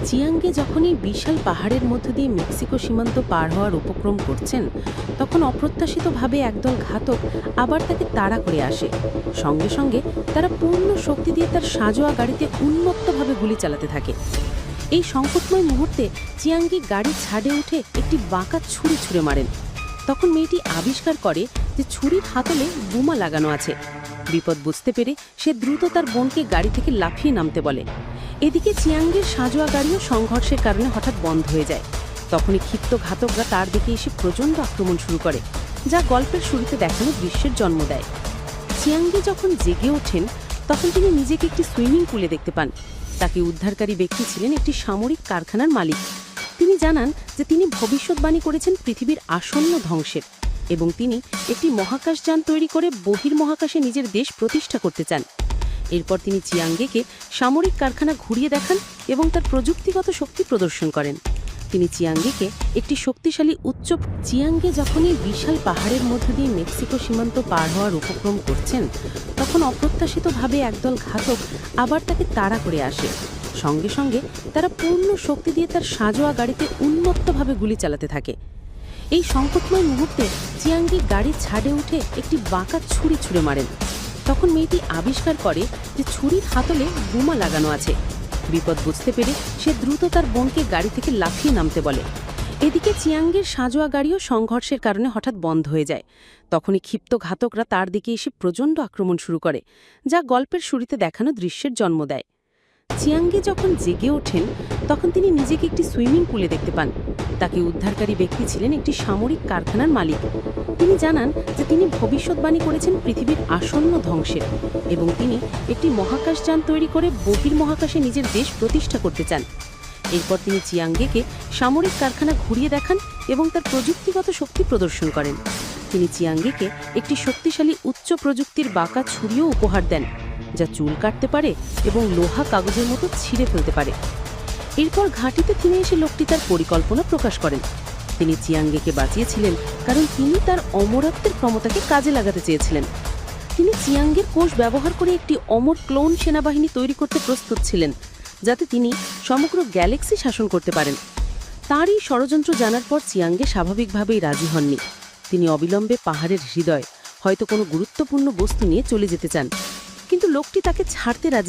চিয়াঙ্গে যখন এই বিশাল পাহাড়ের মধ্য দিয়ে মেক্সিকো সীমান্ত পার হওয়ার উপক্রম করছেন, তখন অপ্রত্যাশিতভাবে একদল ঘাতক আবার তাকে তাড়া করে আসে। সঙ্গে সঙ্গে তারা পূর্ণ শক্তি দিয়ে তার সাজোয়া গাড়িতে উন্মত্তভাবে গুলি চালাতে থাকে। এই সংকটময় মুহূর্তে চিয়াঙ্গি গাড়ি ছাদে উঠে একটি বাঁকা ছুরি ছুঁড়ে মারেন। তখন মেয়েটি আবিষ্কার করে যে ছুরির হাতলে বোমা লাগানো আছে। বিপদ বুঝতে পেরে সে দ্রুত তার বোনকে গাড়ি থেকে লাফিয়ে নামতে বলে। এদিকে চিয়াঙ্গের সাজোয়া গাড়িও সংঘর্ষের কারণে হঠাৎ বন্ধ হয়ে যায়। তখনই ক্ষিপ্ত ঘাতকরা তার দিকে এসে প্রচণ্ড আক্রমণ শুরু করে, যা গল্পের শুরুতে দেখানো দৃশ্যের জন্ম দেয়। চিয়াঙ্গে যখন জেগে ওঠেন, তখন তিনি নিজেকে একটি সুইমিং পুলে দেখতে পান। তাকে উদ্ধারকারী ব্যক্তি ছিলেন একটি সামরিক কারখানার মালিক। তিনি জানান যে তিনি ভবিষ্যৎবাণী করেছেন পৃথিবীর আসন্ন ধ্বংসের, এবং তিনি একটি মহাকাশযান তৈরি করে বহির্মহাকাশে নিজের দেশ প্রতিষ্ঠা করতে চান। এরপর তিনি চিয়াঙ্গেকে সামরিক কারখানা ঘুরিয়ে দেখান এবং তার প্রযুক্তিগত শক্তি প্রদর্শন করেন। তিনি চিয়াঙ্গেকে একটি শক্তিশালী চিয়াঙ্গে যখন এই বিশাল পাহাড়ের মধ্য দিয়ে মেক্সিকো সীমান্ত পার হওয়ার উপক্রম করছেন, তখন অপ্রত্যাশিতভাবে একদল ঘাতক আবার তাকে তাড়া করে আসে। সঙ্গে সঙ্গে তারা পূর্ণ শক্তি দিয়ে তার সাজোয়া গাড়িতে উন্মত্তভাবে গুলি চালাতে থাকে। এই সংকটময় মুহূর্তে চিয়াঙ্গি গাড়ির ছাদে উঠে একটি বাঁকা ছুরি ছুঁড়ে মারেন। তখন মেয়েটি আবিষ্কার করে যে ছুরির হাতলে বোমা লাগানো আছে। বিপদ বুঝতে পেরে সে দ্রুত তার বোনকে গাড়ি থেকে লাফিয়ে নামতে বলে। এদিকে চিয়াঙ্গের সাজোয়া গাড়িও সংঘর্ষের কারণে হঠাৎ বন্ধ হয়ে যায়। তখনই ক্ষিপ্ত ঘাতকরা তার দিকে এসে প্রচণ্ড আক্রমণ শুরু করে, যা গল্পের শুরুতে দেখানো দৃশ্যের জন্ম দেয়। চিয়াঙ্গে যখন জেগে ওঠেন, তখন তিনি নিজেকে একটি সুইমিং পুলে দেখতে পান। তাকে উদ্ধারকারী ব্যক্তি ছিলেন একটি সামরিক কারখানার মালিক। তিনি জানান যে তিনি ভবিষ্যৎবাণী করেছেন পৃথিবীর আসন্ন ধ্বংসের, এবং তিনি একটি মহাকাশযান তৈরি করে বহির্মহাকাশে নিজের দেশ প্রতিষ্ঠা করতে চান। এরপর তিনি চিয়াঙ্গেকে সামরিক কারখানা ঘুরিয়ে দেখান এবং তার প্রযুক্তিগত শক্তি প্রদর্শন করেন। তিনি চিয়াঙ্গেকে একটি শক্তিশালী উচ্চ প্রযুক্তির বাঁকা ছুরিও উপহার দেন, যা চুল কাটতে পারে এবং লোহা কাগজের মতো ছিঁড়ে ফেলতে পারে। এরপর ঘাঁটিতে থেমে এসে লোকটি তার পরিকল্পনা প্রকাশ করেন। তিনি চিয়াঙ্গেকে বাঁচিয়েছিলেন কারণ তিনি তার অমরত্বের ক্ষমতাকে কাজে লাগাতে চেয়েছিলেন। তিনি চিয়াঙ্গের কোষ ব্যবহার করে একটি অমর ক্লোন সেনাবাহিনী তৈরি করতে প্রস্তুত ছিলেন, যাতে তিনি সমগ্র গ্যালাক্সি শাসন করতে পারেন। তাঁর এই ষড়যন্ত্র জানার পর চিয়াঙ্গে স্বাভাবিকভাবেই রাজি হননি। তিনি অবিলম্বে পাহাড়ের হৃদয় হয়তো কোনো গুরুত্বপূর্ণ বস্তু নিয়ে চলে যেতে চান, কিন্তু লোকটি তাকে ছাড়তে রাজি